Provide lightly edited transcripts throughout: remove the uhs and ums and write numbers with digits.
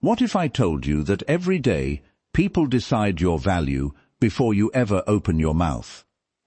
What if I told you that every day people decide your value before you ever open your mouth,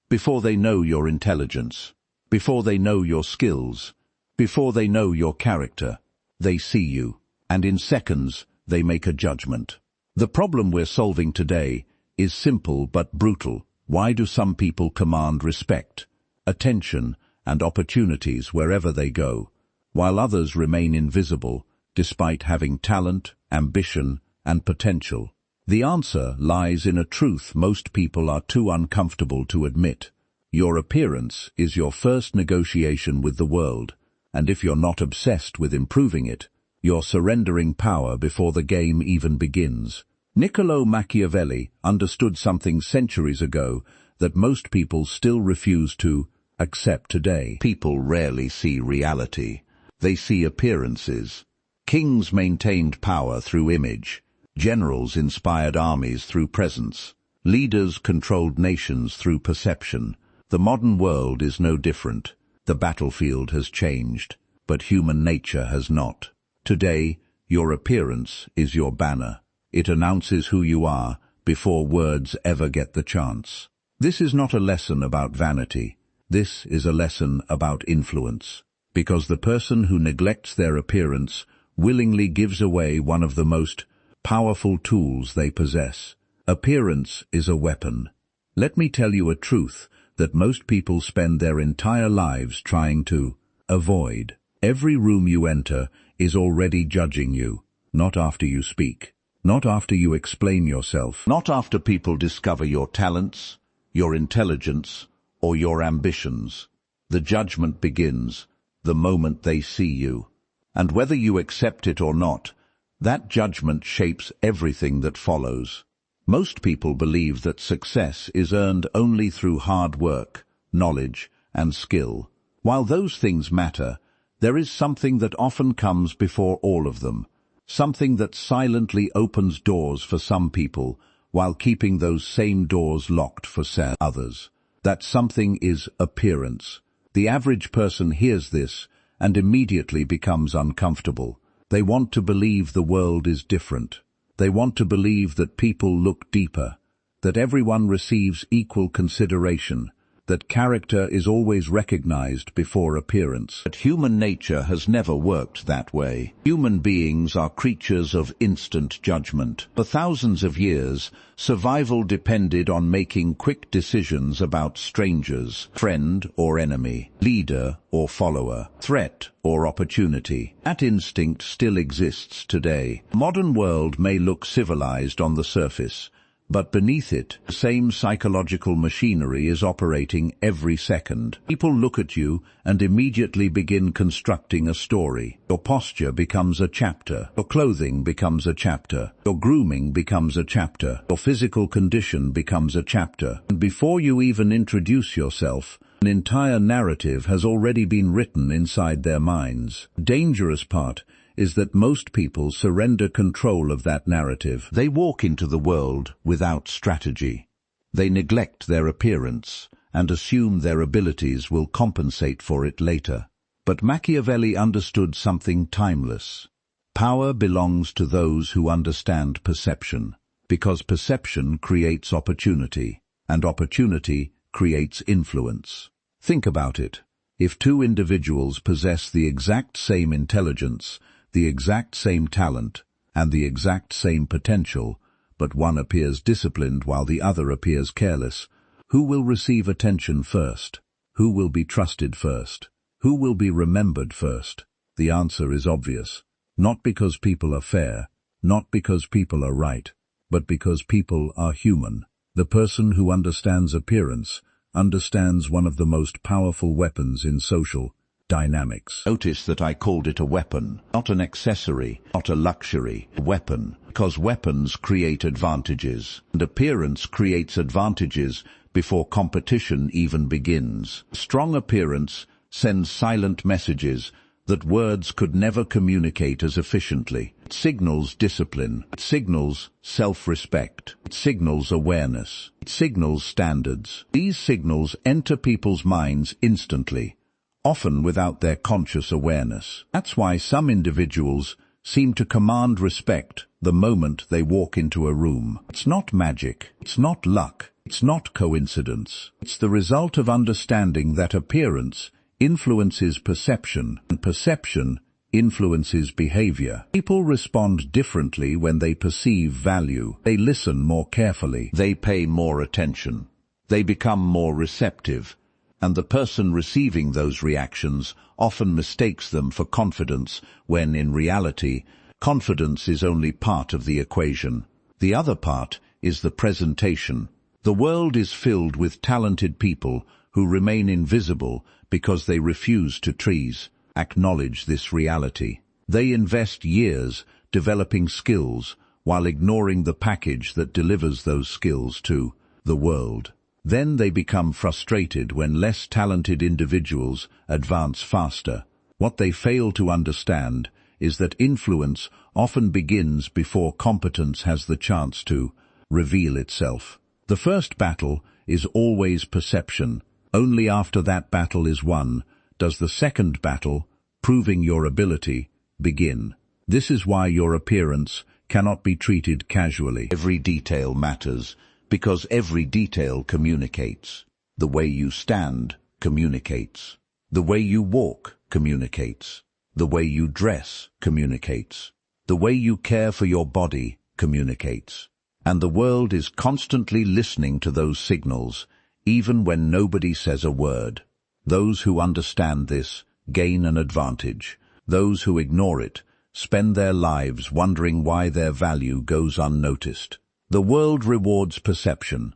before they know your intelligence, before they know your skills, before they know your character? They see you, and in seconds they make a judgment. The problem we're solving today is simple but brutal. Why do some people command respect, attention, and opportunities wherever they go, while others remain invisible despite having talent, ambition, and potential? The answer lies in a truth most people are too uncomfortable to admit. Your appearance is your first negotiation with the world, and if you're not obsessed with improving it, you're surrendering power before the game even begins. Niccolò Machiavelli understood something centuries ago that most people still refuse to accept today. People rarely see reality. They see appearances. Kings maintained power through image. Generals inspired armies through presence. Leaders controlled nations through perception. The modern world is no different. The battlefield has changed, but human nature has not. Today, your appearance is your banner. It announces who you are before words ever get the chance. This is not a lesson about vanity. This is a lesson about influence. Because the person who neglects their appearance willingly gives away one of the most powerful tools they possess. Appearance is a weapon. Let me tell you a truth that most people spend their entire lives trying to avoid. Every room you enter is already judging you, not after you speak, not after you explain yourself, not after people discover your talents, your intelligence, or your ambitions. The judgment begins the moment they see you. And whether you accept it or not, that judgment shapes everything that follows. Most people believe that success is earned only through hard work, knowledge, and skill. While those things matter, there is something that often comes before all of them, something that silently opens doors for some people while keeping those same doors locked for others. That something is appearance. The average person hears this and immediately becomes uncomfortable. They want to believe the world is different. They want to believe that people look deeper, that everyone receives equal consideration, that character is always recognized before appearance. But human nature has never worked that way. Human beings are creatures of instant judgment. For thousands of years, survival depended on making quick decisions about strangers, friend or enemy, leader or follower, threat or opportunity. That instinct still exists today. The modern world may look civilized on the surface, but beneath it, the same psychological machinery is operating every second. People look at you and immediately begin constructing a story. Your posture becomes a chapter. Your clothing becomes a chapter. Your grooming becomes a chapter. Your physical condition becomes a chapter. And before you even introduce yourself, an entire narrative has already been written inside their minds. The dangerous part is that most people surrender control of that narrative. They walk into the world without strategy. They neglect their appearance and assume their abilities will compensate for it later. But Machiavelli understood something timeless. Power belongs to those who understand perception, because perception creates opportunity, and opportunity creates influence. Think about it. If two individuals possess the exact same intelligence, the exact same talent, and the exact same potential, but one appears disciplined while the other appears careless, who will receive attention first? Who will be trusted first? Who will be remembered first? The answer is obvious. Not because people are fair, not because people are right, but because people are human. The person who understands appearance understands one of the most powerful weapons in social dynamics. Notice that I called it a weapon, not an accessory, not a luxury, a weapon, because weapons create advantages, and appearance creates advantages before competition even begins. Strong appearance sends silent messages that words could never communicate as efficiently. It signals discipline, it signals self-respect, it signals awareness, it signals standards. These signals enter people's minds instantly, often without their conscious awareness. That's why some individuals seem to command respect the moment they walk into a room. It's not magic, it's not luck, it's not coincidence. It's the result of understanding that appearance influences perception, and perception influences behavior. People respond differently when they perceive value. They listen more carefully. They pay more attention. They become more receptive. And the person receiving those reactions often mistakes them for confidence, when in reality, confidence is only part of the equation. The other part is the presentation. The world is filled with talented people who remain invisible because they refuse to acknowledge this reality. They invest years developing skills while ignoring the package that delivers those skills to the world. Then they become frustrated when less talented individuals advance faster. What they fail to understand is that influence often begins before competence has the chance to reveal itself. The first battle is always perception. Only after that battle is won does the second battle, proving your ability, begin. This is why your appearance cannot be treated casually. Every detail matters, because every detail communicates. The way you stand communicates. The way you walk communicates. The way you dress communicates. The way you care for your body communicates. And the world is constantly listening to those signals, even when nobody says a word. Those who understand this gain an advantage. Those who ignore it spend their lives wondering why their value goes unnoticed. The world rewards perception.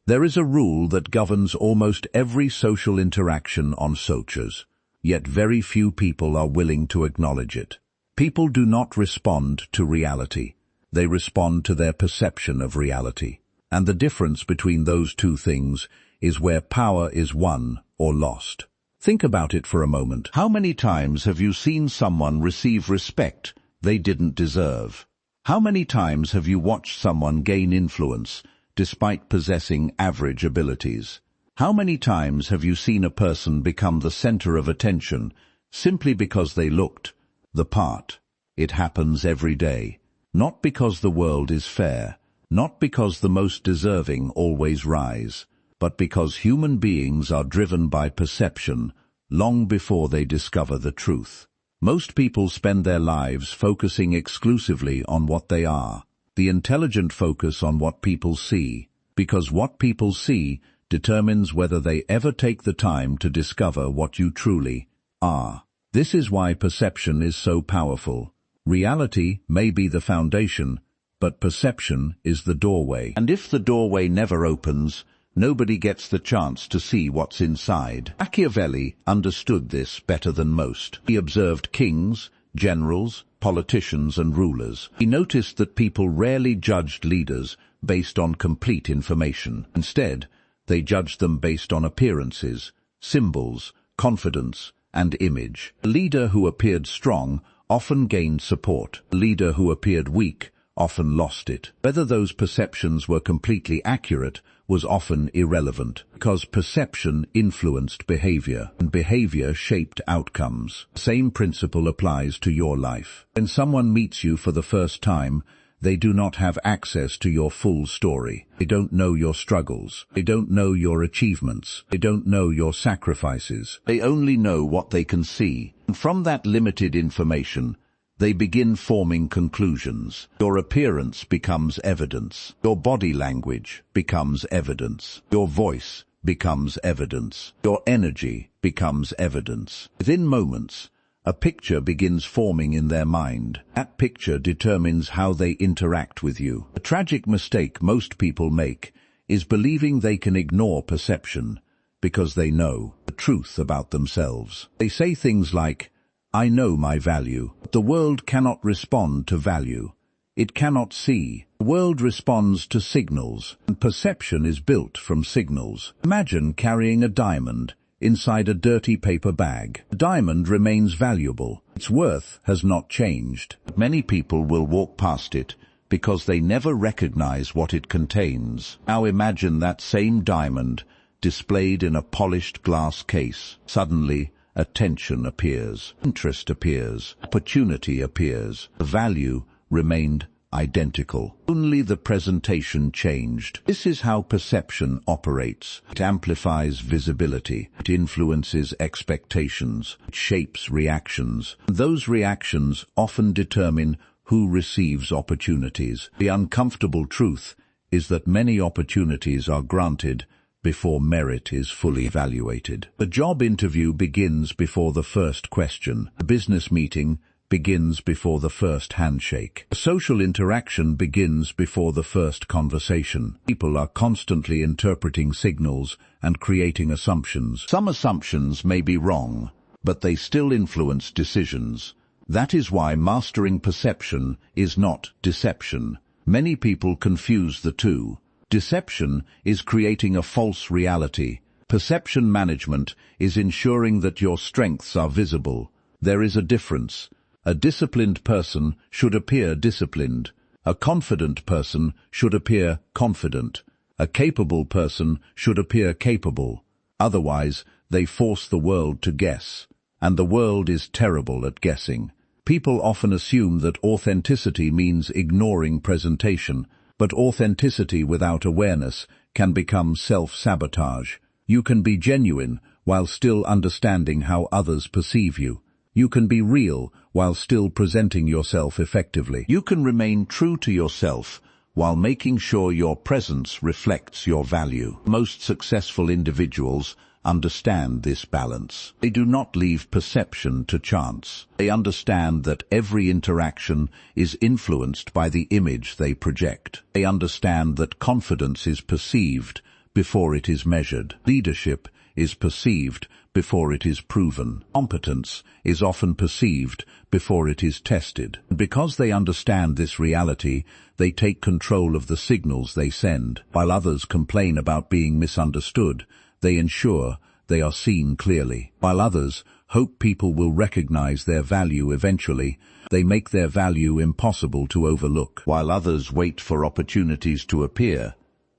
There is a rule that governs almost every social interaction on socials, yet very few people are willing to acknowledge it. People do not respond to reality. They respond to their perception of reality. And the difference between those two things is where power is won or lost. Think about it for a moment. How many times have you seen someone receive respect they didn't deserve? How many times have you watched someone gain influence despite possessing average abilities? How many times have you seen a person become the center of attention simply because they looked the part? It happens every day. Not because the world is fair, not because the most deserving always rise, but because human beings are driven by perception long before they discover the truth. Most people spend their lives focusing exclusively on what they are. The intelligent focus on what people see, because what people see determines whether they ever take the time to discover what you truly are. This is why perception is so powerful. Reality may be the foundation, but perception is the doorway. And if the doorway never opens, nobody gets the chance to see what's inside. Machiavelli understood this better than most. He observed kings, generals, politicians and rulers. He noticed that people rarely judged leaders based on complete information. Instead, they judged them based on appearances, symbols, confidence, and image. A leader who appeared strong often gained support. A leader who appeared weak often lost it. Whether those perceptions were completely accurate was often irrelevant, because perception influenced behavior, and behavior shaped outcomes. The same principle applies to your life. When someone meets you for the first time, they do not have access to your full story. They don't know your struggles. They don't know your achievements. They don't know your sacrifices. They only know what they can see. And from that limited information, they begin forming conclusions. Your appearance becomes evidence. Your body language becomes evidence. Your voice becomes evidence. Your energy becomes evidence. Within moments, a picture begins forming in their mind. That picture determines how they interact with you. A tragic mistake most people make is believing they can ignore perception because they know the truth about themselves. They say things like, "I know my value." The world cannot respond to value. It cannot see. The world responds to signals, and perception is built from signals. Imagine carrying a diamond inside a dirty paper bag. The diamond remains valuable. Its worth has not changed. Many people will walk past it because they never recognize what it contains. Now imagine that same diamond displayed in a polished glass case. Suddenly, attention appears, interest appears, opportunity appears. The value remained identical. Only the presentation changed. This is how perception operates. It amplifies visibility. It influences expectations. It shapes reactions. Those reactions often determine who receives opportunities. The uncomfortable truth is that many opportunities are granted before merit is fully evaluated. The job interview begins before the first question. The business meeting begins before the first handshake. A social interaction begins before the first conversation. People are constantly interpreting signals and creating assumptions. Some assumptions may be wrong, but they still influence decisions. That is why mastering perception is not deception. Many people confuse the two. Deception is creating a false reality. Perception management is ensuring that your strengths are visible. There is a difference. A disciplined person should appear disciplined. A confident person should appear confident. A capable person should appear capable. Otherwise, they force the world to guess. And the world is terrible at guessing. People often assume that authenticity means ignoring presentation, but authenticity without awareness can become self-sabotage. You can be genuine while still understanding how others perceive you. You can be real while still presenting yourself effectively. You can remain true to yourself while making sure your presence reflects your value. Most successful individuals understand this balance. They do not leave perception to chance. They understand that every interaction is influenced by the image they project. They understand that confidence is perceived before it is measured. Leadership is perceived before it is proven. Competence is often perceived before it is tested. Because they understand this reality, they take control of the signals they send. While others complain about being misunderstood, they ensure they are seen clearly. While others hope people will recognize their value eventually, they make their value impossible to overlook. While others wait for opportunities to appear,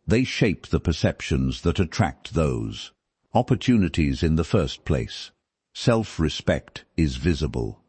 they shape the perceptions that attract those opportunities in the first place. Self-respect is visible.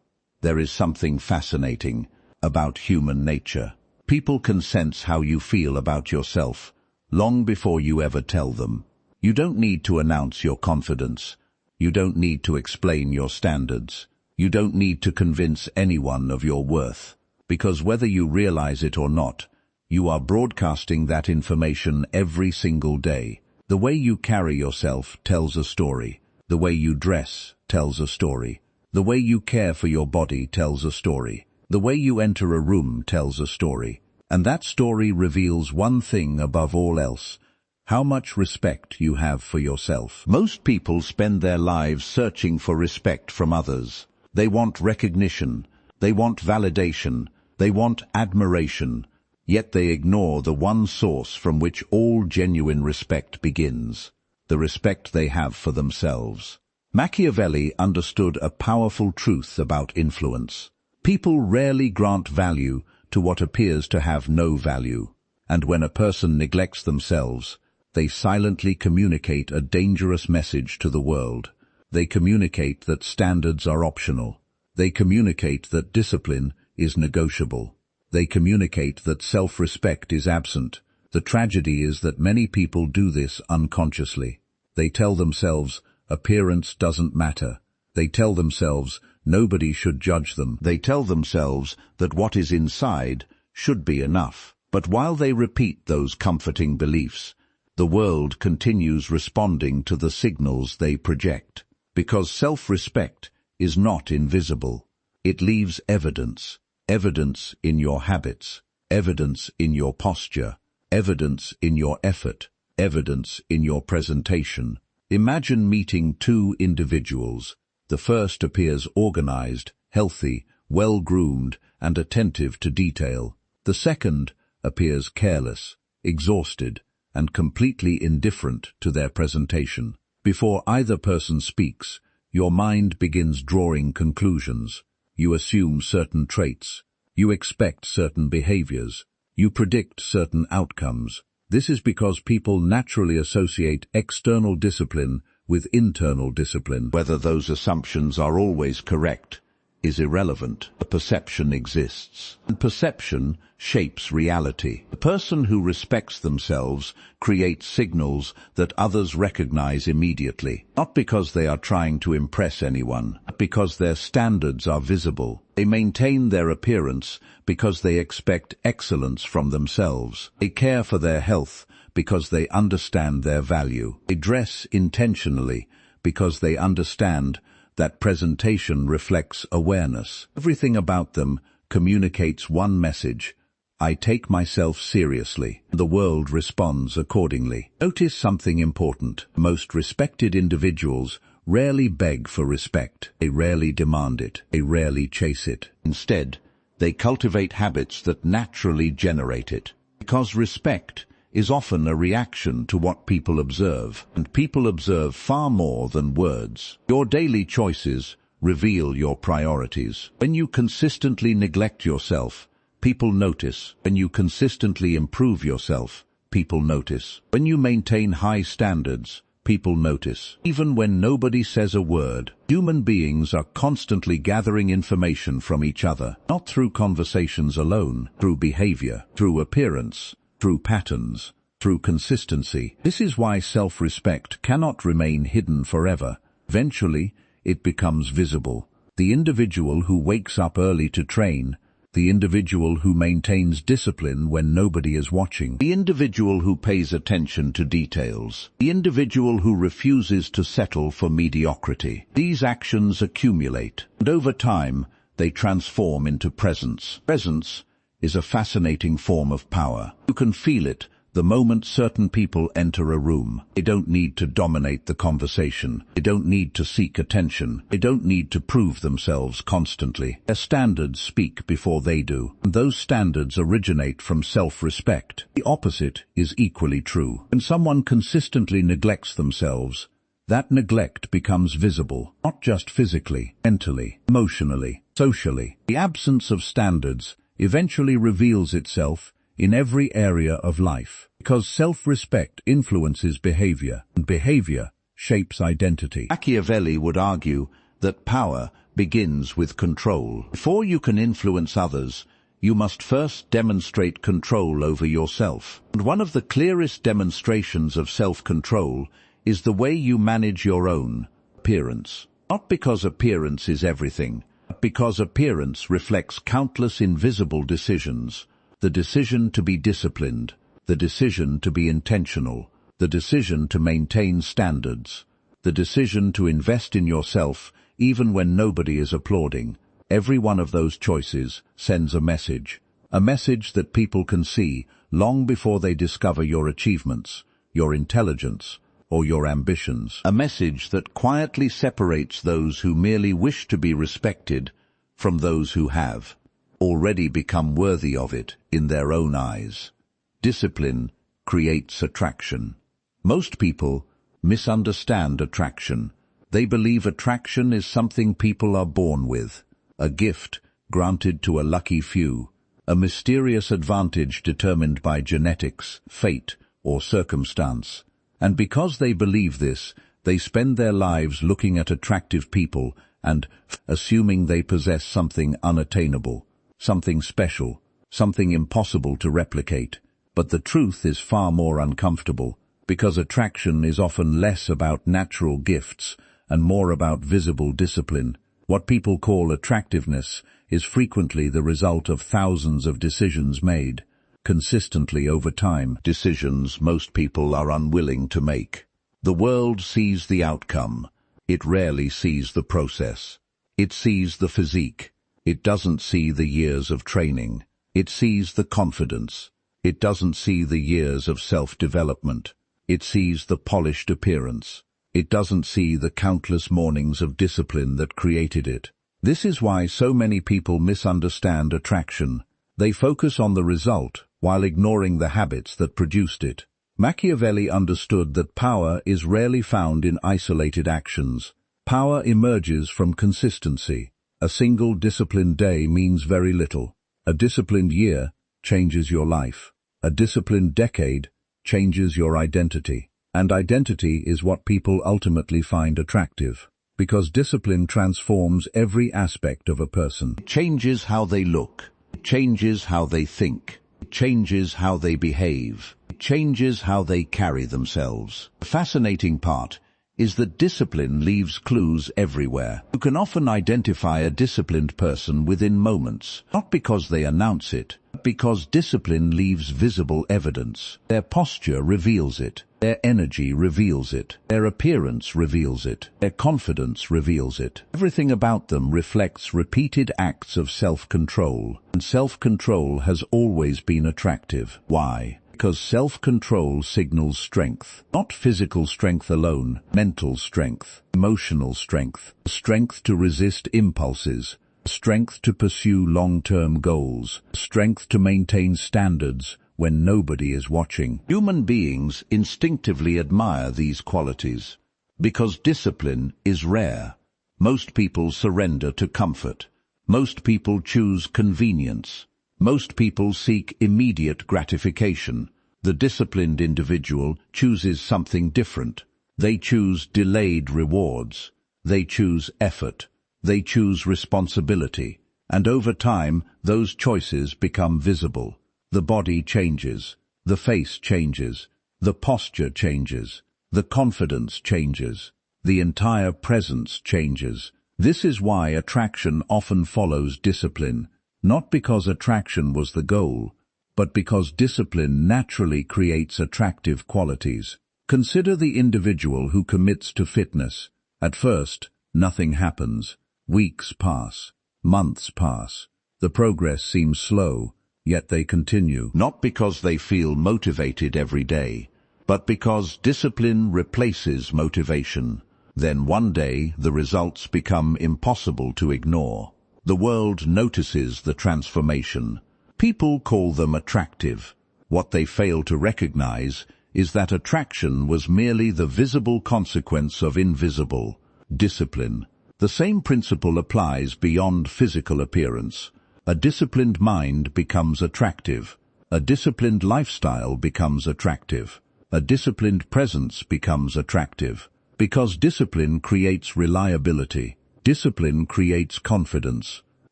There is something fascinating about human nature. People can sense how you feel about yourself long before you ever tell them. You don't need to announce your confidence. You don't need to explain your standards. You don't need to convince anyone of your worth, because whether you realize it or not, you are broadcasting that information every single day. The way you carry yourself tells a story. The way you dress tells a story. The way you care for your body tells a story. The way you enter a room tells a story. And that story reveals one thing above all else: how much respect you have for yourself. Most people spend their lives searching for respect from others. They want recognition. They want validation. They want admiration. Yet they ignore the one source from which all genuine respect begins: the respect they have for themselves. Machiavelli understood a powerful truth about influence. People rarely grant value to what appears to have no value, and when a person neglects themselves, they silently communicate a dangerous message to the world. They communicate that standards are optional. They communicate that discipline is negotiable. They communicate that self-respect is absent. The tragedy is that many people do this unconsciously. They tell themselves appearance doesn't matter. They tell themselves nobody should judge them. They tell themselves that what is inside should be enough. But while they repeat those comforting beliefs, the world continues responding to the signals they project. Because self-respect is not invisible. It leaves evidence. Evidence in your habits. Evidence in your posture. Evidence in your effort. Evidence in your presentation. Imagine meeting two individuals. The first appears organized, healthy, well-groomed, and attentive to detail. The second appears careless, exhausted, and completely indifferent to their presentation. Before either person speaks, your mind begins drawing conclusions. You assume certain traits. You expect certain behaviors. You predict certain outcomes. This is because people naturally associate external discipline with internal discipline. Whether those assumptions are always correct is irrelevant. A perception exists, and perception shapes reality. The person who respects themselves creates signals that others recognize immediately, not because they are trying to impress anyone, but because their standards are visible. They maintain their appearance because they expect excellence from themselves. They care for their health because they understand their value. They dress intentionally because they understand that presentation reflects awareness. Everything about them communicates one message: I take myself seriously. The world responds accordingly. Notice something important. Most respected individuals rarely beg for respect. They rarely demand it. They rarely chase it. Instead, they cultivate habits that naturally generate it. Because respect is often a reaction to what people observe, and people observe far more than words. Your daily choices reveal your priorities. When you consistently neglect yourself, people notice. When you consistently improve yourself, people notice. When you maintain high standards, people notice. Even when nobody says a word, human beings are constantly gathering information from each other, not through conversations alone, through behavior, through appearance, through patterns, through consistency. This is why self-respect cannot remain hidden forever. Eventually, it becomes visible. The individual who wakes up early to train, the individual who maintains discipline when nobody is watching, the individual who pays attention to details, the individual who refuses to settle for mediocrity. These actions accumulate, and over time, they transform into presence. Presence is a fascinating form of power. You can feel it the moment certain people enter a room. They don't need to dominate the conversation. They don't need to seek attention. They don't need to prove themselves constantly. Their standards speak before they do, and those standards originate from self-respect. The opposite is equally true. When someone consistently neglects themselves, that neglect becomes visible, not just physically, mentally, emotionally, socially. The absence of standards eventually reveals itself in every area of life, because self-respect influences behavior, and behavior shapes identity. Machiavelli would argue that power begins with control. Before you can influence others, you must first demonstrate control over yourself. And one of the clearest demonstrations of self-control is the way you manage your own appearance. Not because appearance is everything, but because appearance reflects countless invisible decisions. The decision to be disciplined, the decision to be intentional, the decision to maintain standards, the decision to invest in yourself even when nobody is applauding. Every one of those choices sends a message that people can see long before they discover your achievements, your intelligence, or your ambitions. A message that quietly separates those who merely wish to be respected from those who have already become worthy of it in their own eyes. Discipline creates attraction. Most people misunderstand attraction. They believe attraction is something people are born with, a gift granted to a lucky few, a mysterious advantage determined by genetics, fate, or circumstance. And because they believe this, they spend their lives looking at attractive people and assuming they possess something unattainable, something special, something impossible to replicate. But the truth is far more uncomfortable, because attraction is often less about natural gifts and more about visible discipline. What people call attractiveness is frequently the result of thousands of decisions made consistently over time, decisions most people are unwilling to make. The world sees the outcome. It rarely sees the process. It sees the physique. It doesn't see the years of training. It sees the confidence. It doesn't see the years of self-development. It sees the polished appearance. It doesn't see the countless mornings of discipline that created it. This is why so many people misunderstand attraction. They focus on the result while ignoring the habits that produced it. Machiavelli understood that power is rarely found in isolated actions. Power emerges from consistency. A single disciplined day means very little. A disciplined year changes your life. A disciplined decade changes your identity. And identity is what people ultimately find attractive, because discipline transforms every aspect of a person. It changes how they look, it changes how they think, it changes how they behave, it changes how they carry themselves. The fascinating part is that discipline leaves clues everywhere. You can often identify a disciplined person within moments, not because they announce it, but because discipline leaves visible evidence. Their posture reveals it, their energy reveals it, their appearance reveals it, their confidence reveals it. Everything about them reflects repeated acts of self-control, and self-control has always been attractive. Why? Because self-control signals strength, not physical strength alone, mental strength, emotional strength, strength to resist impulses, strength to pursue long-term goals, strength to maintain standards when nobody is watching. Human beings instinctively admire these qualities because discipline is rare. Most people surrender to comfort. Most people choose convenience. Most people seek immediate gratification. The disciplined individual chooses something different. They choose delayed rewards. They choose effort. They choose responsibility. And over time, those choices become visible. The body changes. The face changes. The posture changes. The confidence changes. The entire presence changes. This is why attraction often follows discipline. Not because attraction was the goal, but because discipline naturally creates attractive qualities. Consider the individual who commits to fitness. At first, nothing happens. Weeks pass. Months pass. The progress seems slow, yet they continue. Not because they feel motivated every day, but because discipline replaces motivation. Then one day, the results become impossible to ignore. The world notices the transformation. People call them attractive. What they fail to recognize is that attraction was merely the visible consequence of invisible discipline. The same principle applies beyond physical appearance. A disciplined mind becomes attractive. A disciplined lifestyle becomes attractive. A disciplined presence becomes attractive. Because discipline creates reliability. Discipline creates confidence.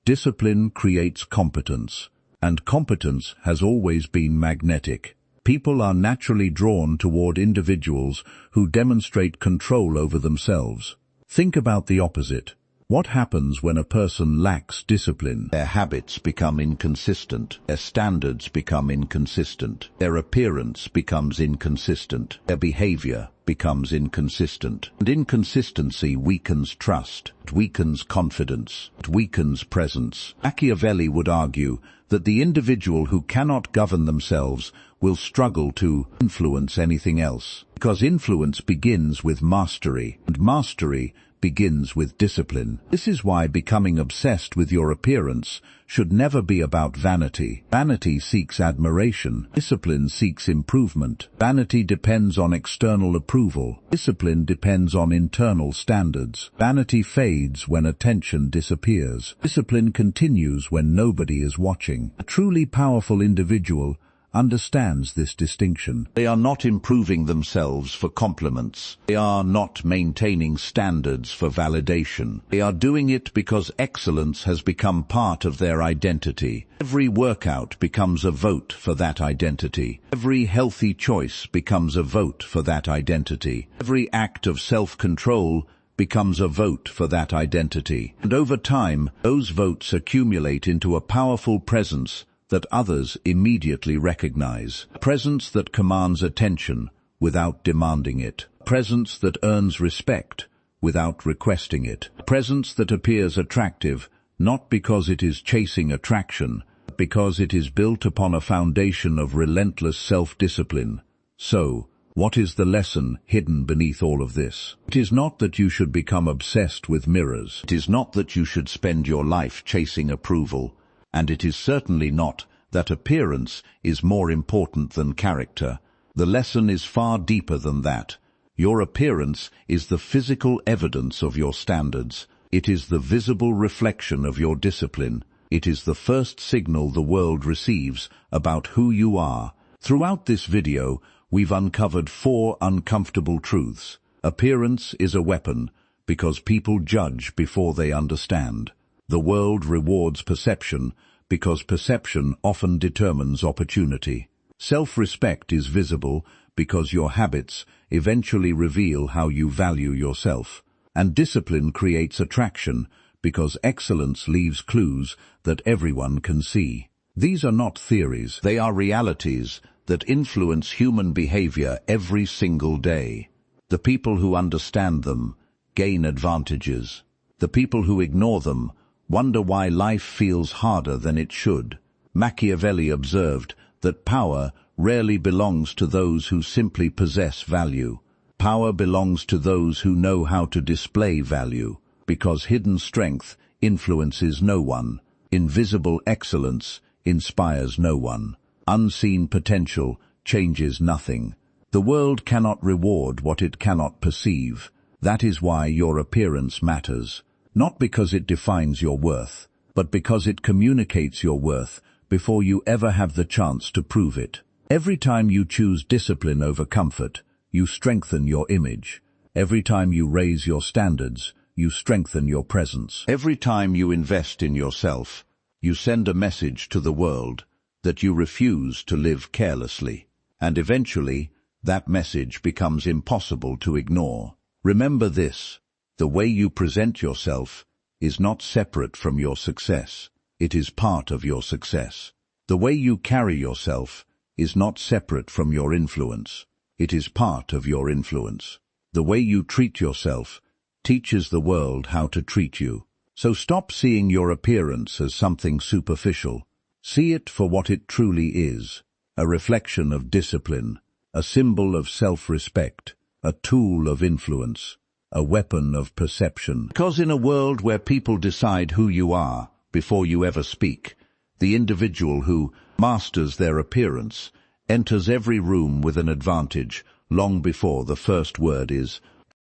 Discipline creates competence. And competence has always been magnetic. People are naturally drawn toward individuals who demonstrate control over themselves. Think about the opposite. What happens when a person lacks discipline? Their habits become inconsistent. Their standards become inconsistent. Their appearance becomes inconsistent. Their behavior becomes inconsistent. And inconsistency weakens trust. It weakens confidence. It weakens presence. Machiavelli would argue that the individual who cannot govern themselves will struggle to influence anything else, because influence begins with mastery, and mastery begins with discipline. This is why becoming obsessed with your appearance should never be about vanity. Vanity seeks admiration. Discipline seeks improvement. Vanity depends on external approval. Discipline depends on internal standards. Vanity fades when attention disappears. Discipline continues when nobody is watching. A truly powerful individual understands this distinction. They are not improving themselves for compliments. They are not maintaining standards for validation. They are doing it because excellence has become part of their identity. Every workout becomes a vote for that identity. Every healthy choice becomes a vote for that identity. Every act of self-control becomes a vote for that identity. And over time, those votes accumulate into a powerful presence that others immediately recognize. A presence that commands attention without demanding it. A presence that earns respect without requesting it. A presence that appears attractive not because it is chasing attraction, but because it is built upon a foundation of relentless self-discipline. So, what is the lesson hidden beneath all of this? It is not that you should become obsessed with mirrors. It is not that you should spend your life chasing approval. And it is certainly not that appearance is more important than character. The lesson is far deeper than that. Your appearance is the physical evidence of your standards. It is the visible reflection of your discipline. It is the first signal the world receives about who you are. Throughout this video, we've uncovered 4 uncomfortable truths. Appearance is a weapon because people judge before they understand. The world rewards perception because perception often determines opportunity. Self-respect is visible because your habits eventually reveal how you value yourself. And discipline creates attraction because excellence leaves clues that everyone can see. These are not theories, they are realities that influence human behavior every single day. The people who understand them gain advantages. The people who ignore them wonder why life feels harder than it should. Machiavelli observed that power rarely belongs to those who simply possess value. Power belongs to those who know how to display value, because hidden strength influences no one. Invisible excellence inspires no one. Unseen potential changes nothing. The world cannot reward what it cannot perceive. That is why your appearance matters. Not because it defines your worth, but because it communicates your worth before you ever have the chance to prove it. Every time you choose discipline over comfort, you strengthen your image. Every time you raise your standards, you strengthen your presence. Every time you invest in yourself, you send a message to the world that you refuse to live carelessly. And eventually, that message becomes impossible to ignore. Remember this: the way you present yourself is not separate from your success. It is part of your success. The way you carry yourself is not separate from your influence. It is part of your influence. The way you treat yourself teaches the world how to treat you. So stop seeing your appearance as something superficial. See it for what it truly is: a reflection of discipline, a symbol of self-respect, a tool of influence, a weapon of perception. Because in a world where people decide who you are before you ever speak, the individual who masters their appearance enters every room with an advantage long before the first word is